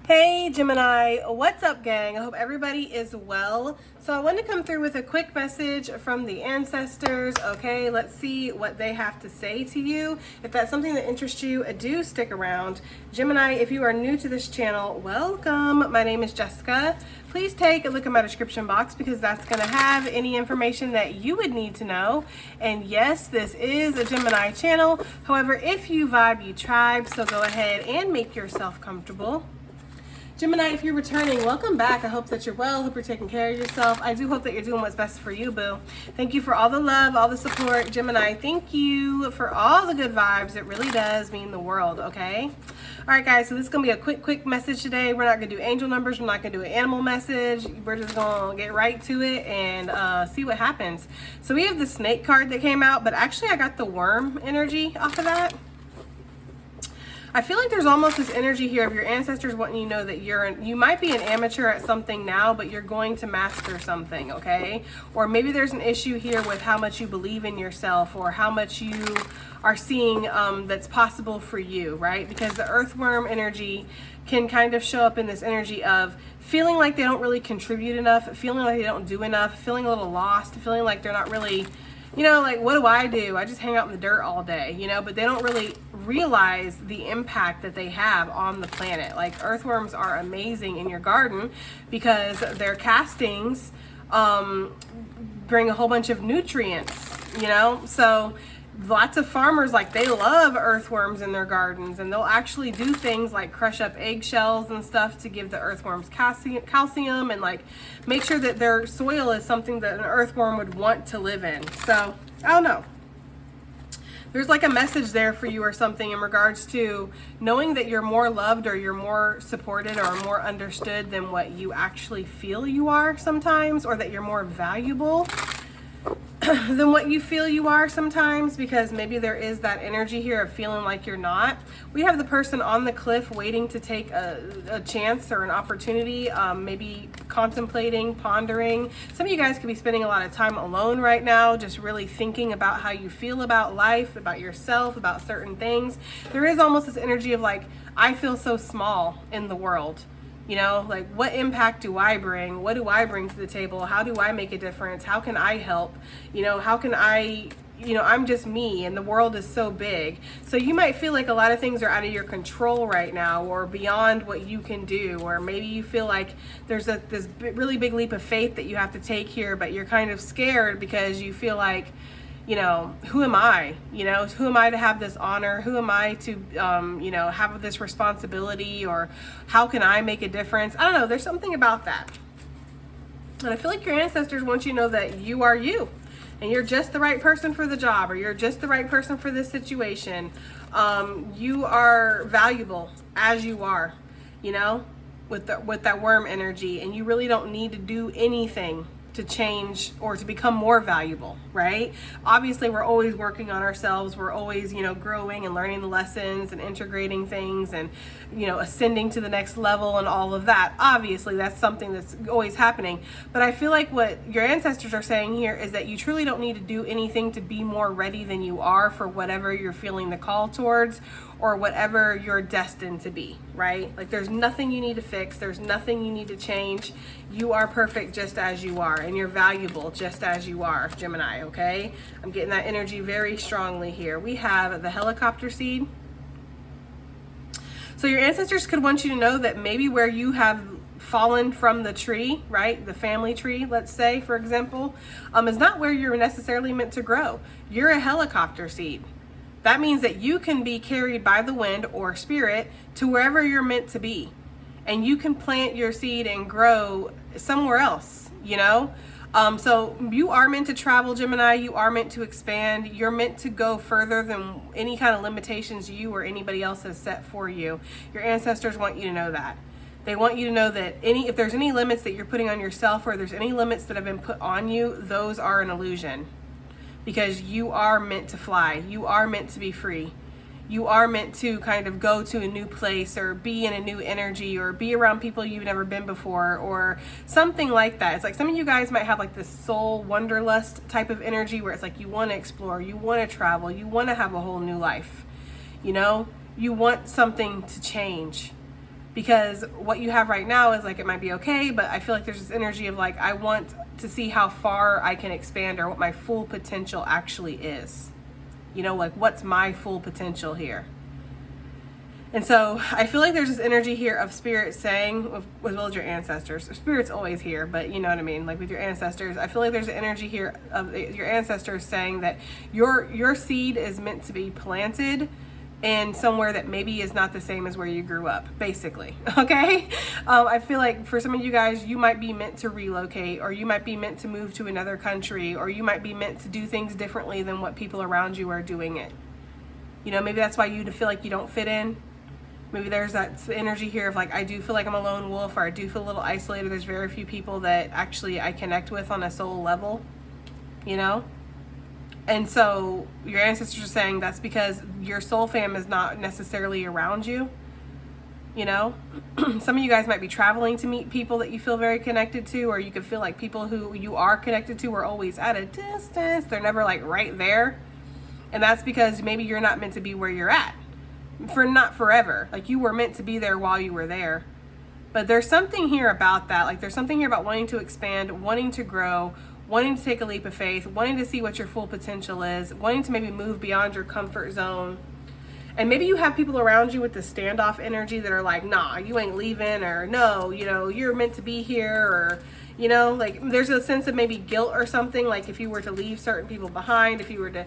Hey Gemini, what's up gang? I hope everybody is well. So I wanted to come through with a quick message from the ancestors. Okay, let's see what they have to say to you. If that's something that interests you, do stick around. Gemini, if you are new to this channel, welcome. My name is Jessica. Please take a look at my description box because that's going to have any information that you would need to know. And yes, this is a Gemini channel. However, if you vibe, you tribe, so go ahead and make yourself comfortable. Gemini, if you're returning, welcome back. I hope that you're well. Hope you're taking care of yourself. I do hope that you're doing what's best for you, boo. Thank you for all the love, all the support. Gemini, thank you for all the good vibes. It really does mean the world, okay? All right, guys, so this is going to be a quick message today. We're not going to do angel numbers. We're not going to do an animal message. We're just going to get right to it and see what happens. So we have the snake card that came out, but actually I got the worm energy off of that. I feel like there's almost this energy here of your ancestors wanting you to know that you might be an amateur at something now, but you're going to master something, okay? Or maybe there's an issue here with how much you believe in yourself or how much you are seeing that's possible for you, right? Because the earthworm energy can kind of show up in this energy of feeling like they don't really contribute enough, feeling like they don't do enough, feeling a little lost, feeling like they're not really, you know, like, what do? I just hang out in the dirt all day, you know, but they don't really realize the impact that they have on the planet. Like, earthworms are amazing in your garden because their castings bring a whole bunch of nutrients, you know? So lots of farmers, like, they love earthworms in their gardens, and they'll actually do things like crush up eggshells and stuff to give the earthworms calcium and like make sure that their soil is something that an earthworm would want to live in. So I don't know, there's like a message there for you or something in regards to knowing that you're more loved or you're more supported or more understood than what you actually feel you are sometimes, or that you're more valuable than what you feel you are sometimes, because maybe there is that energy here of feeling like you're not. We have the person on the cliff waiting to take a chance or an opportunity, maybe contemplating, pondering. Some of you guys could be spending a lot of time alone right now, just really thinking about how you feel about life, about yourself, about certain things. There is almost this energy of like, I feel so small in the world. You know, like, what impact do I bring? What do I bring to the table? How do I make a difference? How can I help? You know, how can I, you know, I'm just me and the world is so big. So you might feel like a lot of things are out of your control right now or beyond what you can do. Or maybe you feel like there's this really big leap of faith that you have to take here, but you're kind of scared because you feel like, you know, who am I? You know, who am I to have this honor? Who am I to, you know, have this responsibility? Or how can I make a difference? I don't know. There's something about that. And I feel like your ancestors want you to know that you are you. And you're just the right person for the job, or you're just the right person for this situation. You are valuable as you are, you know, with that worm energy. And you really don't need to do anything to change or to become more valuable, right? Obviously, we're always working on ourselves. We're always, you know, growing and learning the lessons and integrating things and, you know, ascending to the next level and all of that. Obviously, that's something that's always happening. But I feel like what your ancestors are saying here is that you truly don't need to do anything to be more ready than you are for whatever you're feeling the call towards or whatever you're destined to be, right? Like, there's nothing you need to fix. There's nothing you need to change. You are perfect just as you are, and you're valuable just as you are, Gemini, okay? I'm getting that energy very strongly here. We have the helicopter seed. So your ancestors could want you to know that maybe where you have fallen from the tree, right? The family tree, let's say, for example, is not where you're necessarily meant to grow. You're a helicopter seed. That means that you can be carried by the wind or spirit to wherever you're meant to be. And you can plant your seed and grow somewhere else, you know? So you are meant to travel, Gemini. You are meant to expand. You're meant to go further than any kind of limitations you or anybody else has set for you. Your ancestors want you to know that. They want you to know that if there's any limits that you're putting on yourself, or there's any limits that have been put on you, those are an illusion. Because you are meant to fly. You are meant to be free. You are meant to kind of go to a new place or be in a new energy or be around people you've never been before or something like that. It's like some of you guys might have like this soul wanderlust type of energy where it's like you want to explore, you want to travel, you want to have a whole new life. You know, you want something to change. because what you have right now is like, it might be okay, but I feel like there's this energy of like, I want to see how far I can expand or what my full potential actually is. You know, like what's my full potential here? And so I feel like there's this energy here of spirit saying, as well as your ancestors. Spirit's always here, but you know what I mean? Like with your ancestors, I feel like there's an energy here of your ancestors saying that your seed is meant to be planted in somewhere that maybe is not the same as where you grew up, basically. Okay? I feel like for some of you guys, you might be meant to relocate, or you might be meant to move to another country, or you might be meant to do things differently than what people around you are doing it. You know, maybe that's why you feel like you don't fit in. Maybe there's that energy here of like, I do feel like I'm a lone wolf, or I do feel a little isolated. There's very few people that actually I connect with on a soul level, you know? And so your ancestors are saying that's because your soul fam is not necessarily around you, you know? Some of you guys might be traveling to meet people that you feel very connected to, or you could feel like people who you are connected to are always at a distance. They're never like right there. And that's because maybe you're not meant to be where you're at. Not forever. Like you were meant to be there while you were there. But there's something here about that. Like there's something here about wanting to expand, wanting to grow, wanting to take a leap of faith, wanting to see what your full potential is, wanting to maybe move beyond your comfort zone. And maybe you have people around you with the standoff energy that are like, nah, you ain't leaving, or no, you know, you're meant to be here, or, you know, like there's a sense of maybe guilt or something. Like if you were to leave certain people behind, if you were to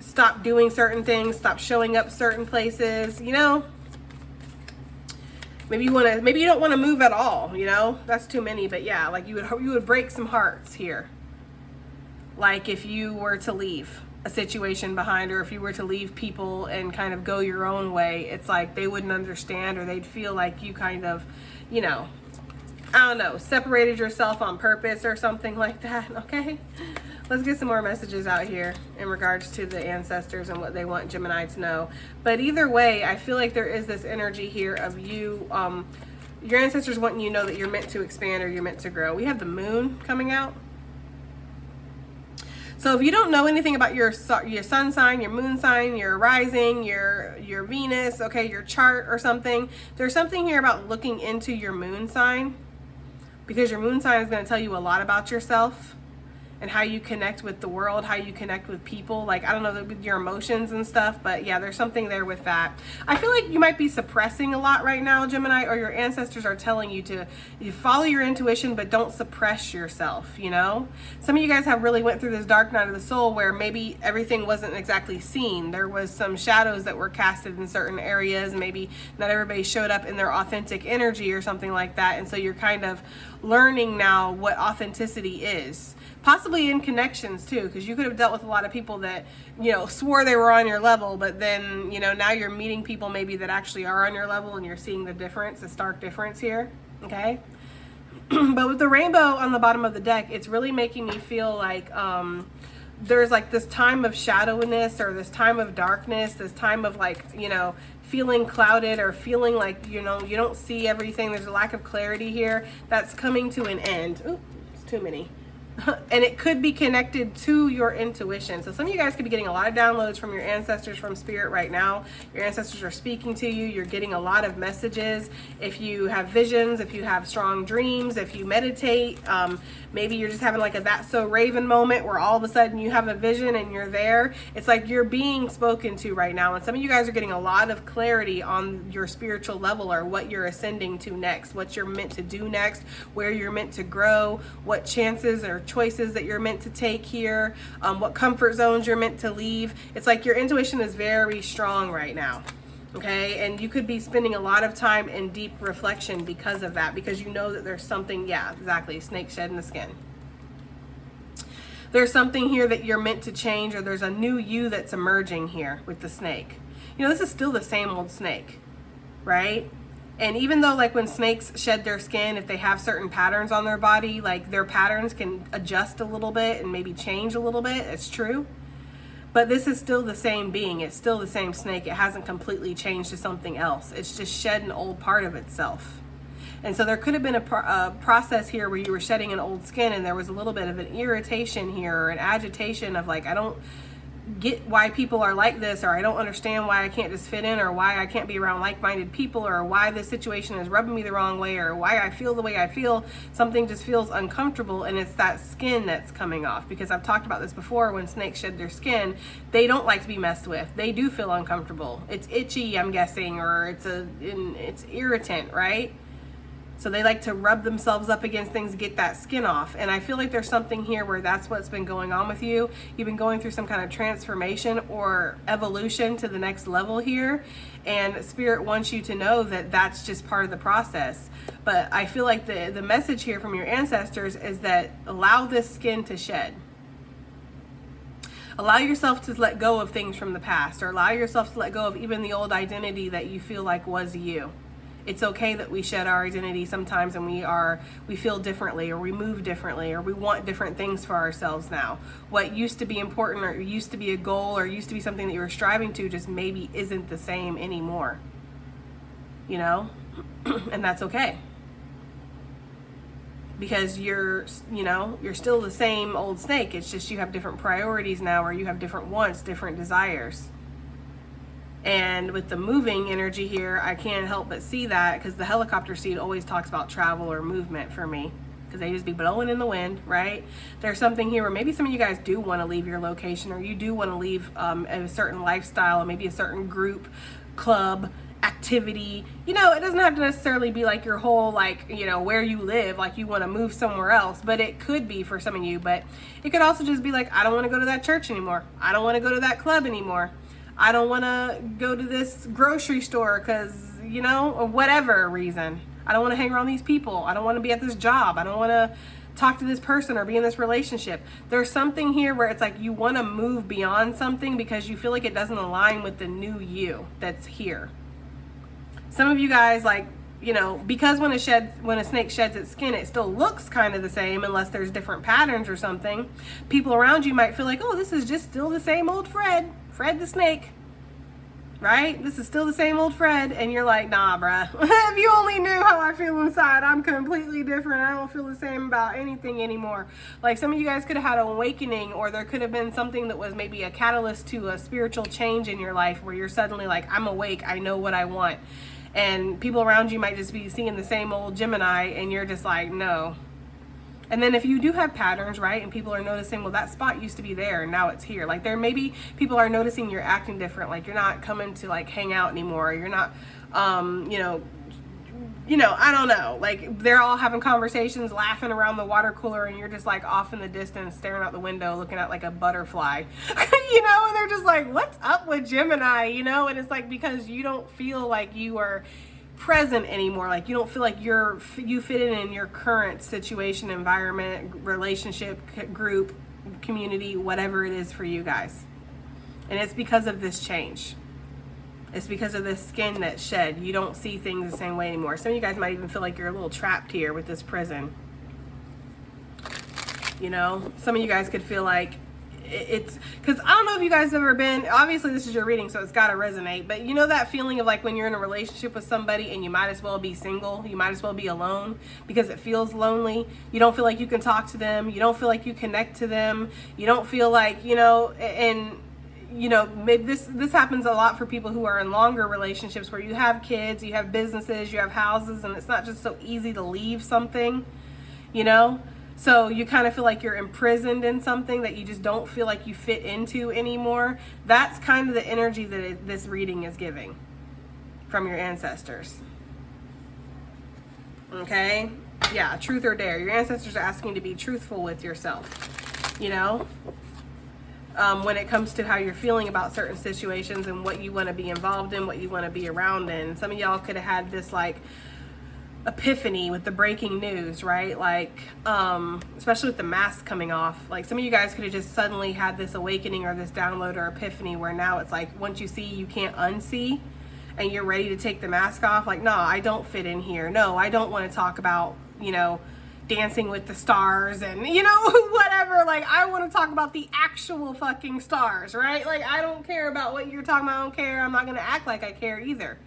stop doing certain things, stop showing up certain places, you know, maybe you don't want to move at all, you know, that's too many, but yeah, like you would break some hearts here. Like if you were to leave a situation behind, or if you were to leave people and kind of go your own way, it's like they wouldn't understand, or they'd feel like you kind of, you know, I don't know, separated yourself on purpose or something like that. Okay, let's get some more messages out here in regards to the ancestors and what they want Gemini to know. But either way, I feel like there is this energy here of you, your ancestors wanting you to know that you're meant to expand or you're meant to grow. We have the moon coming out. So if you don't know anything about your sun sign, your moon sign, your rising, your Venus, okay, your chart or something, there's something here about looking into your moon sign, because your moon sign is going to tell you a lot about yourself and how you connect with the world, how you connect with people. Like, I don't know, with your emotions and stuff, but yeah, there's something there with that. I feel like you might be suppressing a lot right now, Gemini, or your ancestors are telling you to follow your intuition, but don't suppress yourself, you know? Some of you guys have really went through this dark night of the soul where maybe everything wasn't exactly seen. There was some shadows that were casted in certain areas. Maybe not everybody showed up in their authentic energy or something like that. And so you're kind of learning now what authenticity is. Possibly in connections too, because you could have dealt with a lot of people that, you know, swore they were on your level, but then, you know, now you're meeting people maybe that actually are on your level, and you're seeing the difference, the stark difference here, okay? But with the rainbow on the bottom of the deck, it's really making me feel like there's like this time of shadowiness, or this time of darkness, this time of like, you know, feeling clouded, or feeling like, you know, you don't see everything. There's a lack of clarity here that's coming to an end. Ooh, it's too many. And it could be connected to your intuition. So some of you guys could be getting a lot of downloads from your ancestors, from spirit right now. Your ancestors are speaking to you. You're getting a lot of messages. If you have visions, if you have strong dreams, if you meditate, maybe you're just having like a That's So Raven moment where all of a sudden you have a vision and you're there. It's like you're being spoken to right now. And some of you guys are getting a lot of clarity on your spiritual level, or what you're ascending to next, what you're meant to do next, where you're meant to grow, what chances or choices that you're meant to take here, what comfort zones you're meant to leave. It's like your intuition is very strong right now, okay? And you could be spending a lot of time in deep reflection because of that, because you know that there's something, yeah, exactly, snake shedding the skin. There's something here that you're meant to change, or there's a new you that's emerging here with the snake. You know, this is still the same old snake, right? And even though, like, when snakes shed their skin, if they have certain patterns on their body, like, their patterns can adjust a little bit and maybe change a little bit. It's true. But this is still the same being. It's still the same snake. It hasn't completely changed to something else. It's just shed an old part of itself. And so there could have been a process here where you were shedding an old skin, and there was a little bit of an irritation here, or an agitation of like, get why people are like this, or I don't understand why I can't just fit in, or why I can't be around like-minded people, or why this situation is rubbing me the wrong way, or why I feel the way I feel. Something just feels uncomfortable, and it's that skin that's coming off. Because I've talked about this before, when snakes shed their skin, they don't like to be messed with. They do feel uncomfortable. It's itchy, I'm guessing, or it's irritant, right? So they like to rub themselves up against things to get that skin off. And I feel like there's something here where that's what's been going on with you. You've been going through some kind of transformation or evolution to the next level here. And Spirit wants you to know that that's just part of the process. But I feel like the message here from your ancestors is that allow this skin to shed. Allow yourself to let go of things from the past, or allow yourself to let go of even the old identity that you feel like was you. It's okay that we shed our identity sometimes, and we feel differently, or we move differently, or we want different things for ourselves now. What used to be important, or used to be a goal, or used to be something that you were striving to, just maybe isn't the same anymore. You know? And that's okay. Because you're still the same old snake. It's just you have different priorities now, or you have different wants, different desires. And with the moving energy here, I can't help but see that, because the helicopter seed always talks about travel or movement for me, because they just be blowing in the wind, right? There's something here where maybe some of you guys do want to leave your location, or you do want to leave a certain lifestyle, or maybe a certain group, club, activity. You know, it doesn't have to necessarily be like your whole, like, you know, where you live, like you want to move somewhere else, but it could be for some of you. But it could also just be like, I don't want to go to that church anymore. I don't want to go to that club anymore. I don't want to go to this grocery store because, you know, or whatever reason. I don't want to hang around these people. I don't want to be at this job. I don't want to talk to this person or be in this relationship. There's something here where it's like you want to move beyond something because you feel like it doesn't align with the new you that's here. Some of you guys, like, you know, because when a snake sheds its skin, it still looks kind of the same unless there's different patterns or something. People around you might feel like, oh, this is just still the same old Fred the snake, right? This is still the same old Fred. And you're like, nah, bruh. If you only knew how I feel inside, I'm completely different. I don't feel the same about anything anymore. Like, some of you guys could have had an awakening, or there could have been something that was maybe a catalyst to a spiritual change in your life where you're suddenly like, I'm awake. I know what I want. And people around you might just be seeing the same old Gemini, and you're just like, no. And then if you do have patterns, right, and people are noticing, well, that spot used to be there and now it's here. Like, there maybe people are noticing you're acting different. Like, you're not coming to like hang out anymore. Or you're not, I don't know. Like, they're all having conversations, laughing around the water cooler, and you're just like off in the distance, staring out the window, looking at like a butterfly, and they're just like, what's up with Gemini, and it's like, because you don't feel like you are present anymore. Like, you don't feel like you fit in your current situation, environment, relationship, group, community, whatever it is for you guys. And it's because of this change. It's because of this skin that shed. You don't see things the same way anymore. Some of you guys might even feel like you're a little trapped here with this prison. Some of you guys could feel like it's, because I don't know if you guys have ever been, obviously this is your reading, so it's got to resonate, but that feeling of like when you're in a relationship with somebody and you might as well be single, you might as well be alone because it feels lonely. You don't feel like you can talk to them. You don't feel like you connect to them. You don't feel like, maybe this happens a lot for people who are in longer relationships where you have kids, you have businesses, you have houses, and it's not just so easy to leave something, So you kind of feel like you're imprisoned in something that you just don't feel like you fit into anymore. That's kind of the energy that this reading is giving from your ancestors. Okay? Yeah, truth or dare. Your ancestors are asking you to be truthful with yourself, when it comes to how you're feeling about certain situations and what you want to be involved in, what you want to be around in. Some of y'all could have had this like epiphany with the breaking news, right? Like, especially with the mask coming off. Like, some of you guys could have just suddenly had this awakening or this download or epiphany where now it's like, once you see, you can't unsee, and you're ready to take the mask off. Like, no, I don't fit in here. No, I don't want to talk about, Dancing with the Stars and, whatever. Like, I want to talk about the actual fucking stars, right? Like, I don't care about what you're talking about. I don't care. I'm not going to act like I care either.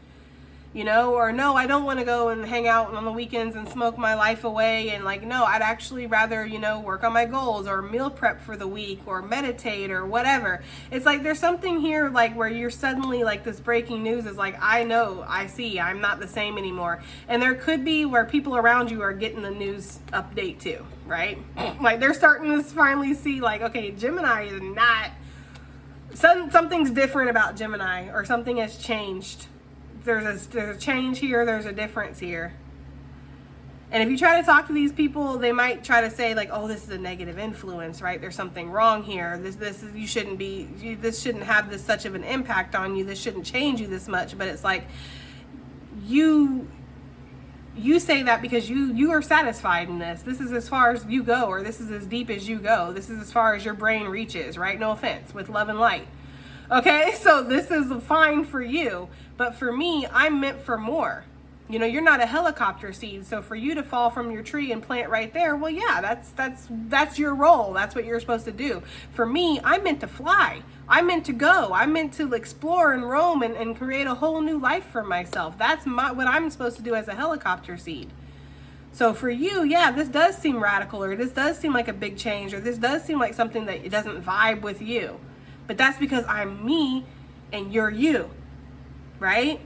you know, or no, I don't want to go and hang out on the weekends and smoke my life away, and like, no, I'd actually rather, you know, work on my goals or meal prep for the week or meditate or whatever. It's like there's something here like where you're suddenly like, this breaking news is like, I know, I see, I'm not the same anymore. And there could be where people around you are getting the news update too, right? Like they're starting to finally see like, okay, Gemini is not, something's different about Gemini, or something has changed. There's a change here, there's a difference here. And if you try to talk to these people, they might try to say like, oh, this is a negative influence, right? There's something wrong here. You shouldn't be, this shouldn't have this such of an impact on you. This shouldn't change you this much. But it's like, you say that because you are satisfied in this. This is as far as you go, or this is as deep as you go. This is as far as your brain reaches, right? No offense, with love and light. Okay, so this is fine for you, but for me, I'm meant for more. You know, you're not a helicopter seed, so for you to fall from your tree and plant right there, well, yeah, that's your role. That's what you're supposed to do. For me, I'm meant to fly. I'm meant to go. I'm meant to explore and roam and create a whole new life for myself. That's what I'm supposed to do as a helicopter seed. So for you, yeah, this does seem radical, or this does seem like a big change, or this does seem like something that it doesn't vibe with you. But that's because I'm me and you're you, right?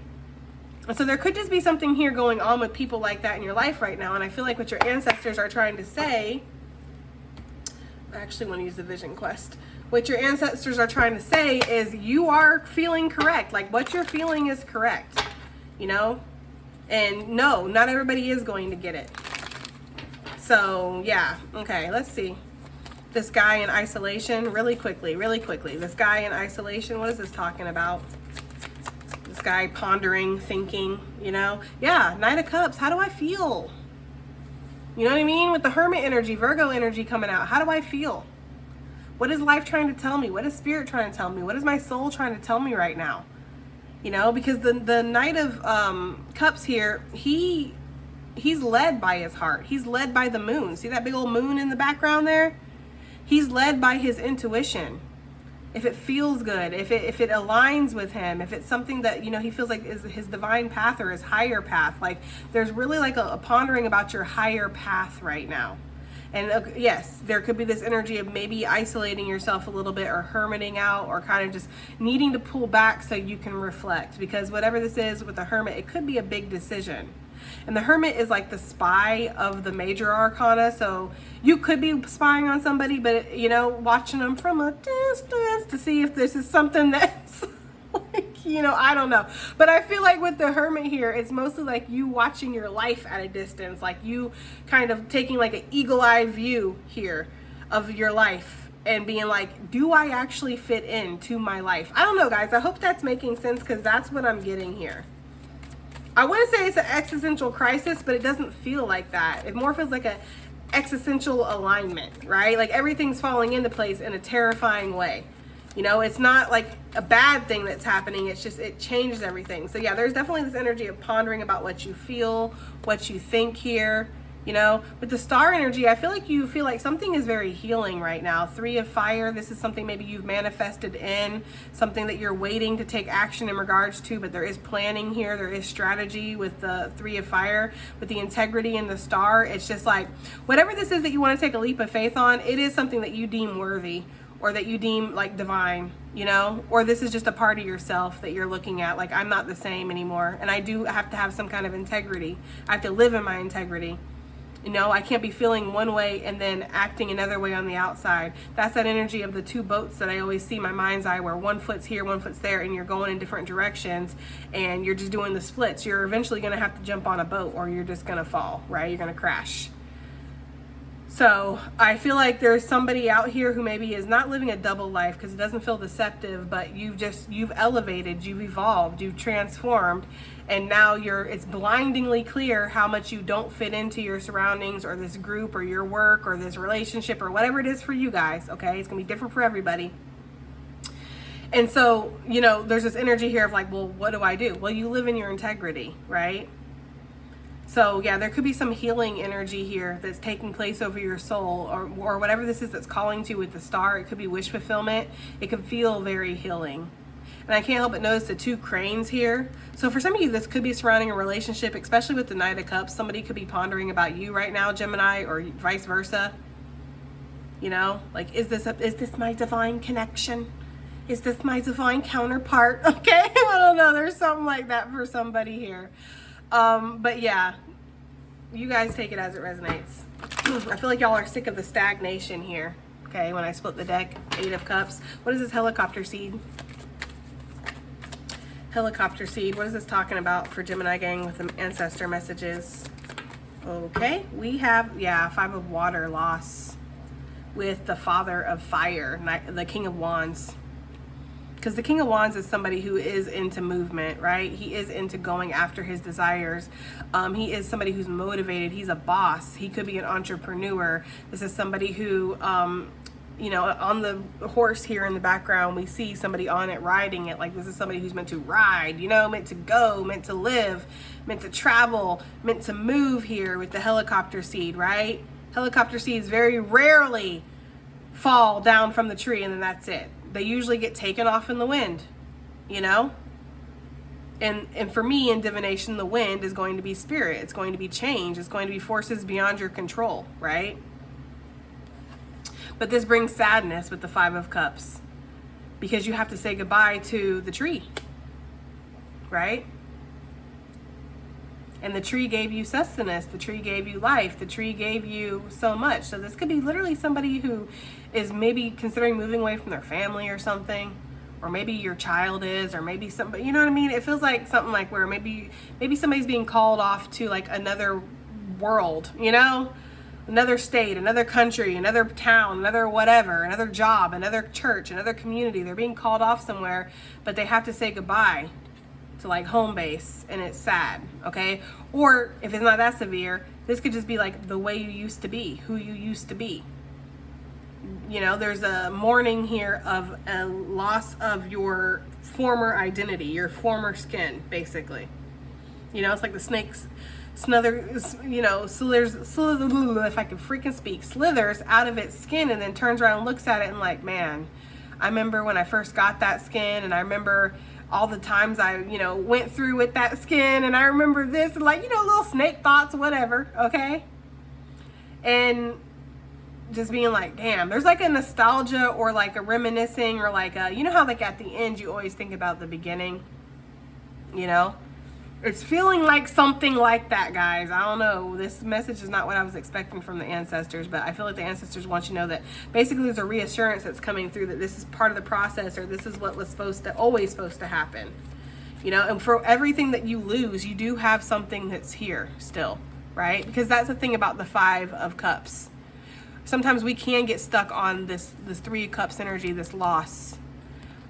And so there could just be something here going on with people like that in your life right now. And I feel like what your ancestors are trying to say, I actually want to use the vision quest. What your ancestors are trying to say is you are feeling correct. Like what you're feeling is correct, you know? And no, not everybody is going to get it. So yeah, okay, let's see. This guy in isolation, really quickly. This guy in isolation, what is this talking about? This guy pondering, thinking, you know? Yeah, Knight of Cups, how do I feel? You know what I mean? With the Hermit energy, Virgo energy coming out, how do I feel? What is life trying to tell me? What is Spirit trying to tell me? What is my soul trying to tell me right now? You know, because the Knight of Cups here, he's led by his heart. He's led by the moon. See that big old moon in the background there? He's led by his intuition. If it feels good, if it aligns with him, if it's something that, you know, he feels like is his divine path or his higher path, like there's really like a pondering about your higher path right now. And yes, there could be this energy of maybe isolating yourself a little bit, or hermiting out, or kind of just needing to pull back so you can reflect, because whatever this is with the Hermit, it could be a big decision. And the Hermit is like the spy of the major arcana. So you could be spying on somebody, but, you know, watching them from a distance to see if this is something that's like, you know, I don't know. But I feel like with the Hermit here, it's mostly like you watching your life at a distance, like you kind of taking like an eagle-eye view here of your life and being like, do I actually fit into my life? I don't know, guys. I hope that's making sense, because that's what I'm getting here. I wouldn't say it's an existential crisis, but it doesn't feel like that. It more feels like a existential alignment, right? Like everything's falling into place in a terrifying way. You know, it's not like a bad thing that's happening. It's just, it changes everything. So yeah, there's definitely this energy of pondering about what you feel, what you think here. You know, with the star energy, I feel like you feel like something is very healing right now. 3 of Fire, this is something maybe you've manifested in, something that you're waiting to take action in regards to, but there is planning here. There is strategy with the 3 of Fire, with the integrity and the star. It's just like, whatever this is that you want to take a leap of faith on, it is something that you deem worthy, or that you deem like divine, you know, or this is just a part of yourself that you're looking at. Like, I'm not the same anymore. And I do have to have some kind of integrity. I have to live in my integrity. You know, I can't be feeling one way and then acting another way on the outside. That's that energy of the 2 boats that I always see in my mind's eye, where one foot's here, one foot's there, and you're going in different directions, and you're just doing the splits. You're eventually going to have to jump on a boat, or you're just going to fall, right? You're going to crash. So I feel like there's somebody out here who maybe is not living a double life, because it doesn't feel deceptive, but you've elevated, you've evolved, you've transformed, and now it's blindingly clear how much you don't fit into your surroundings, or this group, or your work, or this relationship, or whatever it is for you guys. Okay, it's gonna be different for everybody. And so, you know, there's this energy here of like, well, what do I do? Well, you live in your integrity, right? So yeah, there could be some healing energy here that's taking place over your soul, or whatever this is that's calling to you with the star. It could be wish fulfillment. It could feel very healing. And I can't help but notice the two cranes here. So for some of you, this could be surrounding a relationship, especially with the Knight of Cups. Somebody could be pondering about you right now, Gemini, or vice versa. You know, like, is this my divine connection? Is this my divine counterpart? Okay, I don't know. There's something like that for somebody here. But yeah, you guys take it as it resonates. I feel like y'all are sick of the stagnation here. Okay, when I split the deck, 8 of Cups. What is this helicopter seed? Helicopter seed. What is this talking about for Gemini gang with the ancestor messages? Okay, we have, yeah, 5 of Water, loss, with the Father of Fire, the King of Wands. Because the King of Wands is somebody who is into movement, right? He is into going after his desires. He is somebody who's motivated. He's a boss. He could be an entrepreneur. This is somebody who, you know, on the horse here in the background, we see somebody on it riding it. Like, this is somebody who's meant to ride, you know, meant to go, meant to live, meant to travel, meant to move here with the helicopter seed, right? Helicopter seeds very rarely fall down from the tree and then that's it. They usually get taken off in the wind, you know? And for me in divination, the wind is going to be spirit. It's going to be change. It's going to be forces beyond your control, right? But this brings sadness with the 5 of Cups because you have to say goodbye to the tree, right? And the tree gave you sustenance. The tree gave you life. The tree gave you so much. So this could be literally somebody who is maybe considering moving away from their family or something. Or maybe your child is, or maybe somebody, you know what I mean? It feels like something like where maybe somebody's being called off to like another world, you know? Another state, another country, another town, another whatever, another job, another church, another community. They're being called off somewhere, but they have to say goodbye to like home base, and it's sad, okay? Or if it's not that severe, this could just be like the way you used to be, who you used to be. You know, there's a mourning here of a loss of your former identity, your former skin, basically. You know, it's like the snakes, you know, slithers, if I could freaking speak, slithers out of its skin and then turns around and looks at it and like, man, I remember when I first got that skin, and I remember all the times I, you know, went through with that skin, and I remember this, and like, you know, little snake thoughts, whatever, okay? And just being like, damn, there's like a nostalgia or like a reminiscing or like a, you know how like at the end you always think about the beginning, you know? It's feeling like something like that, guys. I don't know. This message is not what I was expecting from the ancestors, but I feel like the ancestors want you to know that basically there's a reassurance that's coming through that this is part of the process, or this is what was always supposed to happen. You know, and for everything that you lose, you do have something that's here still, right? Because that's the thing about the 5 of Cups. Sometimes we can get stuck on this 3 of Cups energy, this loss.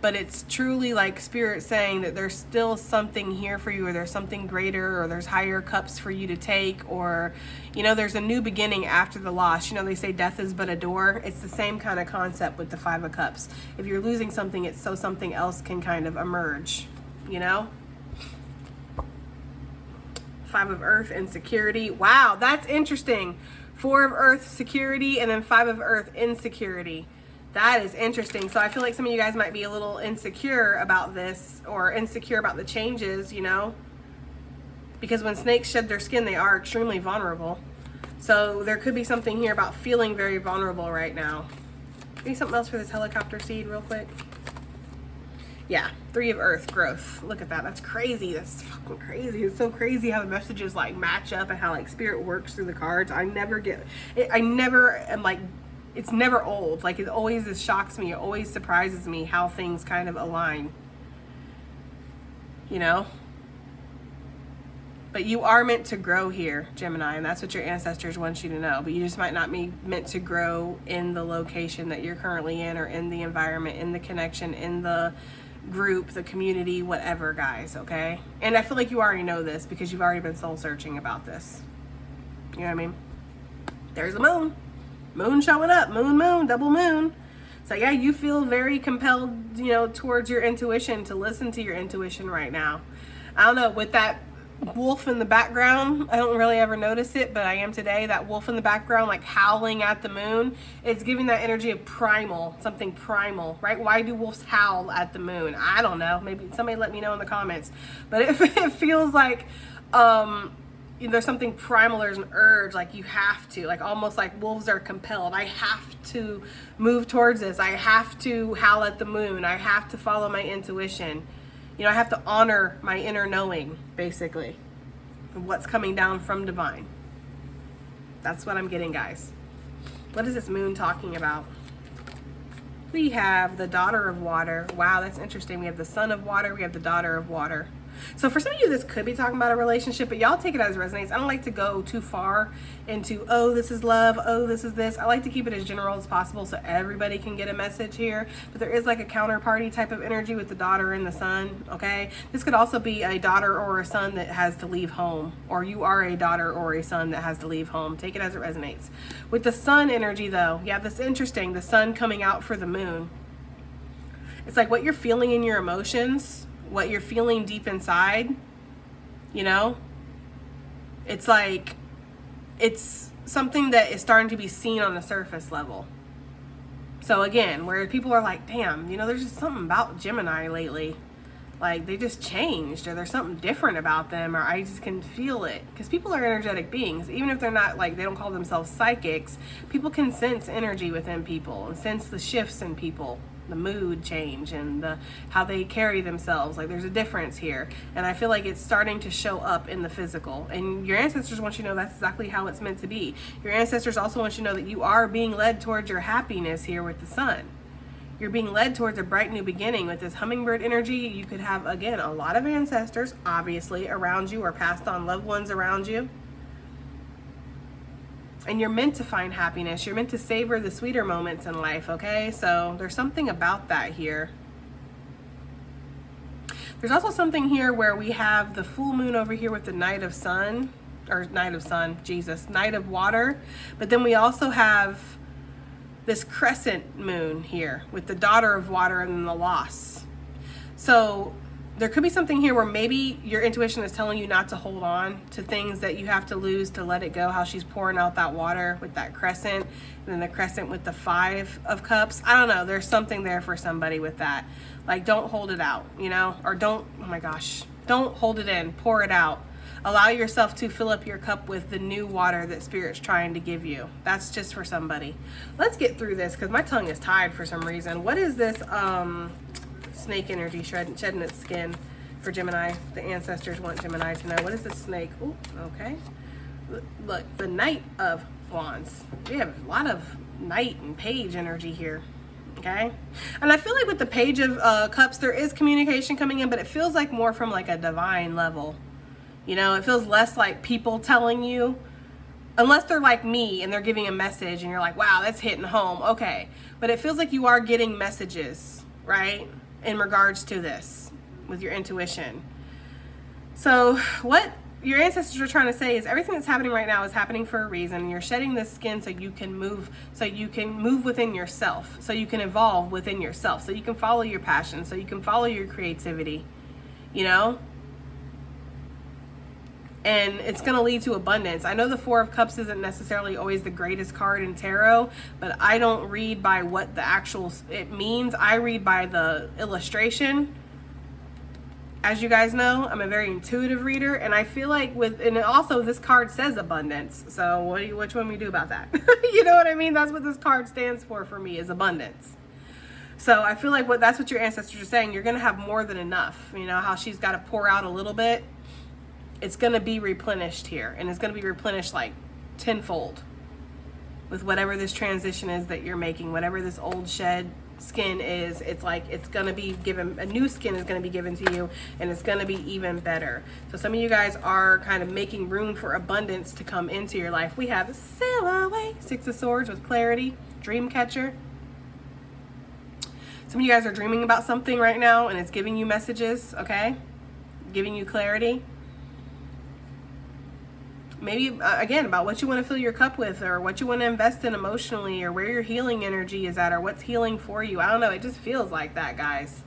But it's truly like spirit saying that there's still something here for you, or there's something greater, or there's higher cups for you to take, or, you know, there's a new beginning after the loss. You know, they say death is but a door. It's the same kind of concept with the 5 of Cups. If you're losing something, it's so something else can kind of emerge, you know? 5 of Earth, insecurity. Wow, that's interesting. 4 of Earth, security, and then 5 of Earth, insecurity. That is interesting. So I feel like some of you guys might be a little insecure about this, or insecure about the changes, you know, because when snakes shed their skin, they are extremely vulnerable. So there could be something here about feeling very vulnerable right now. Give me something else for this helicopter seed real quick. Yeah, 3 of Earth, growth. Look at that. That's crazy. That's fucking crazy. It's so crazy how the messages like match up and how like spirit works through the cards. I never am like, it's never old. Like, it always just shocks me. It always surprises me how things kind of align. You know? But you are meant to grow here, Gemini, and that's what your ancestors want you to know. But you just might not be meant to grow in the location that you're currently in, or in the environment, in the connection, in the group, the community, whatever, guys, okay? And I feel like you already know this because you've already been soul searching about this. You know what I mean? There's the moon. Moon showing up, moon, double moon. So yeah, you feel very compelled, you know, towards your intuition, to listen to your intuition right now. I don't know, with that wolf in the background. I don't really ever notice it, but I am today. That wolf in the background, like howling at the moon, it's giving that energy of primal, something primal, right? Why do wolves howl at the moon? I don't know. Maybe somebody let me know in the comments. But it feels like there's something primal, there's an urge, like you have to, like almost like wolves are compelled. I have to move towards this. I have to howl at the moon. I have to follow my intuition. You know, I have to honor my inner knowing, basically, of what's coming down from divine. That's what I'm getting, guys. What is this moon talking about? We have the daughter of water. Wow, that's interesting. We have the son of water. We have the daughter of water. So for some of you, this could be talking about a relationship, but y'all take it as it resonates. I don't like to go too far into, oh, this is love, oh, this is this. I like to keep it as general as possible so everybody can get a message here. But there is like a counterparty type of energy with the daughter and the son, okay? This could also be a daughter or a son that has to leave home, or you are a daughter or a son that has to leave home. Take it as it resonates. With the sun energy, though, yeah, that's interesting. The sun coming out for the moon. It's like what you're feeling in your emotions, what you're feeling deep inside, you know, it's like, it's something that is starting to be seen on the surface level. So again, where people are like, damn, you know, there's just something about Gemini lately. Like they just changed, or there's something different about them, or I just can feel it. Because people are energetic beings. Even if they're not, like, they don't call themselves psychics, people can sense energy within people and sense the shifts in people, the mood change and how they carry themselves. Like there's a difference here, and I feel like it's starting to show up in the physical. And your ancestors want you to know that's exactly how it's meant to be. Your ancestors also want you to know that you are being led towards your happiness here with the sun. You're being led towards a bright new beginning with this hummingbird energy. You could have, again, a lot of ancestors obviously around you, or passed on loved ones around you. And you're meant to find happiness. You're meant to savor the sweeter moments in life, okay? So there's something about that here. There's also something here where we have the full moon over here with the night of sun, or night of sun, Jesus, night of water. But then we also have this crescent moon here with the daughter of water and the loss. So there could be something here where maybe your intuition is telling you not to hold on to things that you have to lose, to let it go. How she's pouring out that water with that crescent, and then the crescent with the 5 of cups. I don't know. There's something there for somebody with that. Like, don't hold it out, you know, or don't, oh my gosh, don't hold it in, pour it out. Allow yourself to fill up your cup with the new water that Spirit's trying to give you. That's just for somebody. Let's get through this because my tongue is tied for some reason. What is this snake energy shedding its skin for Gemini? The ancestors want Gemini to know. What is this snake? Oh, okay. Look, the Knight of Wands. We have a lot of Knight and Page energy here. Okay, and I feel like with the Page of Cups, there is communication coming in, but it feels like more from like a divine level. You know, it feels less like people telling you, unless they're like me and they're giving a message and you're like, wow, that's hitting home. Okay, but it feels like you are getting messages, right, in regards to this with your intuition. So what your ancestors are trying to say is everything that's happening right now is happening for a reason. You're shedding this skin so you can move within yourself, so you can evolve within yourself, so you can follow your passion, so you can follow your creativity, you know? And it's going to lead to abundance. I know the 4 of Cups isn't necessarily always the greatest card in tarot, but I don't read by what the actual it means. I read by the illustration. As you guys know, I'm a very intuitive reader, and I feel like and also this card says abundance. So which one we do about that? You know what I mean? That's what this card stands for me, is abundance. So I feel like that's what your ancestors are saying. You're going to have more than enough. You know how she's got to pour out a little bit. It's going to be replenished here, and it's going to be replenished like tenfold with whatever this transition is that you're making, whatever this old shed skin is. It's like it's going to be given, a new skin is going to be given to you, and it's going to be even better. So some of you guys are kind of making room for abundance to come into your life. We have Sail Away, 6 of Swords with clarity, Dream Catcher. Some of you guys are dreaming about something right now, and it's giving you messages, okay? Giving you clarity. Maybe, again, about what you want to fill your cup with, or what you want to invest in emotionally, or where your healing energy is at, or what's healing for you. I don't know. It just feels like that, guys.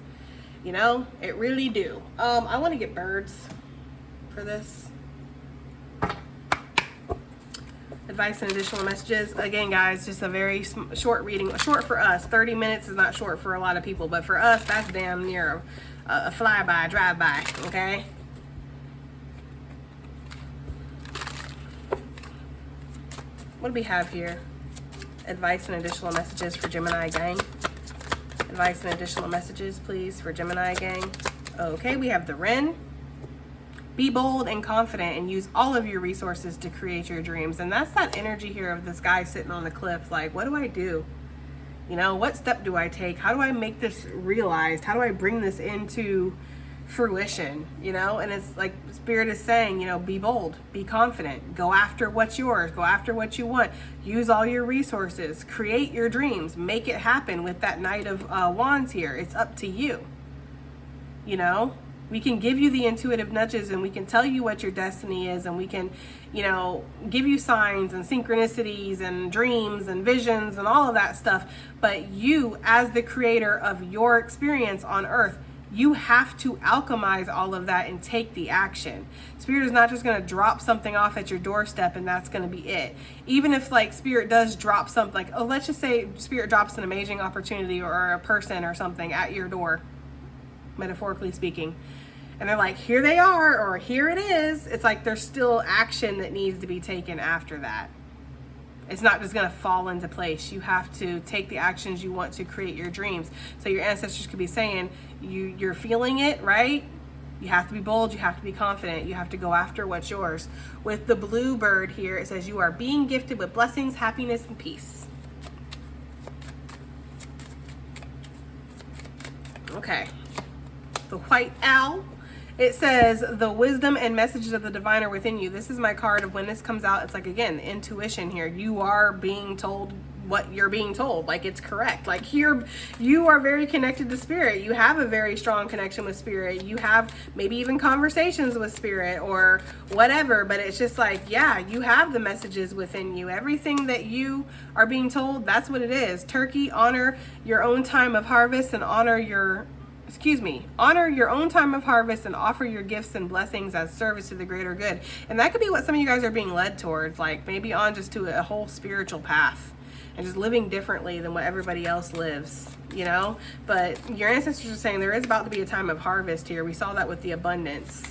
You know, it really do. I want to get birds. for this. Advice and additional messages. Again, guys, just a very short reading. Short for us. 30 minutes is not short for a lot of people, but for us, that's damn near a flyby, drive-by, okay? What do we have here? Advice and additional messages for Gemini gang. Advice and additional messages, please, for Gemini gang. Okay, we have the Wren. Be bold and confident and use all of your resources to create your dreams. And that's that energy here of this guy sitting on the cliff. Like, what do I do? You know, what step do I take? How do I make this realized? How do I bring this into fruition? You know, and it's like Spirit is saying, you know, be bold, be confident, go after what's yours, go after what you want, use all your resources, create your dreams, make it happen with that Knight of Wands here. It's up to you. You know, we can give you the intuitive nudges and we can tell you what your destiny is, and we can, you know, give you signs and synchronicities and dreams and visions and all of that stuff. But you, as the creator of your experience on earth, you have to alchemize all of that and take the action. Spirit is not just going to drop something off at your doorstep and that's going to be it. Even if like Spirit does drop something, like, oh, let's just say Spirit drops an amazing opportunity or a person or something at your door, metaphorically speaking, and they're like, here they are, or here it is. It's like there's still action that needs to be taken after that. It's not just going to fall into place. You have to take the actions you want to create your dreams. So your ancestors could be saying, you're feeling it, right? You have to be bold. You have to be confident. You have to go after what's yours. With the blue bird here, it says you are being gifted with blessings, happiness, and peace. Okay. The white owl. It says the wisdom and messages of the divine are within you. This is my card of when this comes out. It's like, again, intuition here. You are being told what you're being told. Like, it's correct. Like, here, you are very connected to Spirit. You have a very strong connection with Spirit. You have maybe even conversations with Spirit or whatever. But it's just like, yeah, you have the messages within you. Everything that you are being told, that's what it is. Turkey, honor your own time of harvest and honor your own time of harvest and offer your gifts and blessings as service to the greater good. And that could be what some of you guys are being led towards, like maybe on just to a whole spiritual path and just living differently than what everybody else lives, you know? But your ancestors are saying there is about to be a time of harvest here. We saw that with the abundance.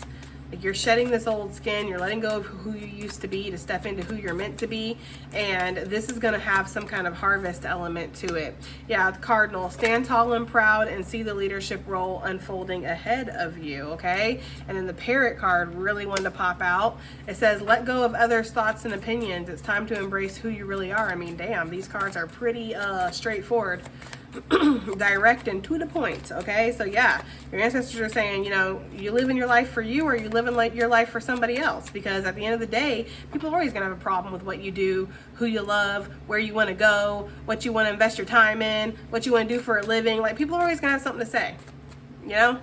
Like, you're shedding this old skin, you're letting go of who you used to be to step into who you're meant to be, and this is going to have some kind of harvest element to it. Yeah, the Cardinal, stand tall and proud and see the leadership role unfolding ahead of you, okay? And then the Parrot card really wanted to pop out. It says, let go of others' thoughts and opinions. It's time to embrace who you really are. I mean, damn, these cards are pretty straightforward. Direct and to the point. Okay, so yeah, your ancestors are saying, you know, you living your life for you or you living like your life for somebody else, because at the end of the day, people are always gonna have a problem with what you do, who you love, where you want to go, what you want to invest your time in, what you want to do for a living. Like, people are always gonna have something to say, you know.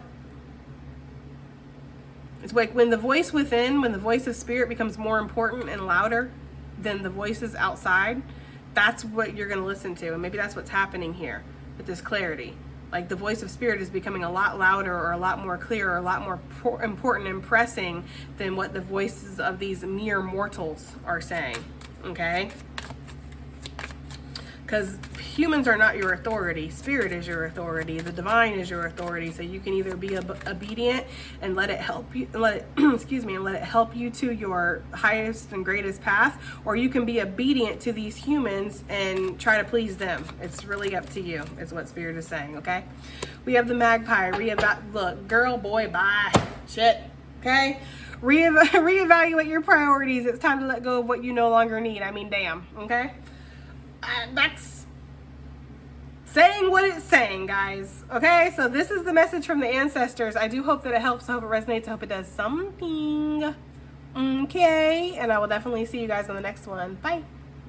It's like when the voice within, when the voice of Spirit becomes more important and louder than the voices outside, that's what you're going to listen to. And maybe that's what's happening here with this clarity. Like, the voice of Spirit is becoming a lot louder or a lot more clear or a lot more important and pressing than what the voices of these mere mortals are saying. Okay? Because humans are not your authority. Spirit is your authority. The divine is your authority. So you can either be obedient and let it help you, and let it help you to your highest and greatest path, or you can be obedient to these humans and try to please them. It's really up to you, is what Spirit is saying, okay? We have the Magpie. Look, girl, boy, bye. Shit, okay? Reevaluate your priorities. It's time to let go of what you no longer need. I mean, damn, okay? That's saying what it's saying, guys. Okay, so this is the message from the ancestors. I do hope that it helps. I hope it resonates. I hope it does something. Okay, and I will definitely see you guys on the next one. Bye.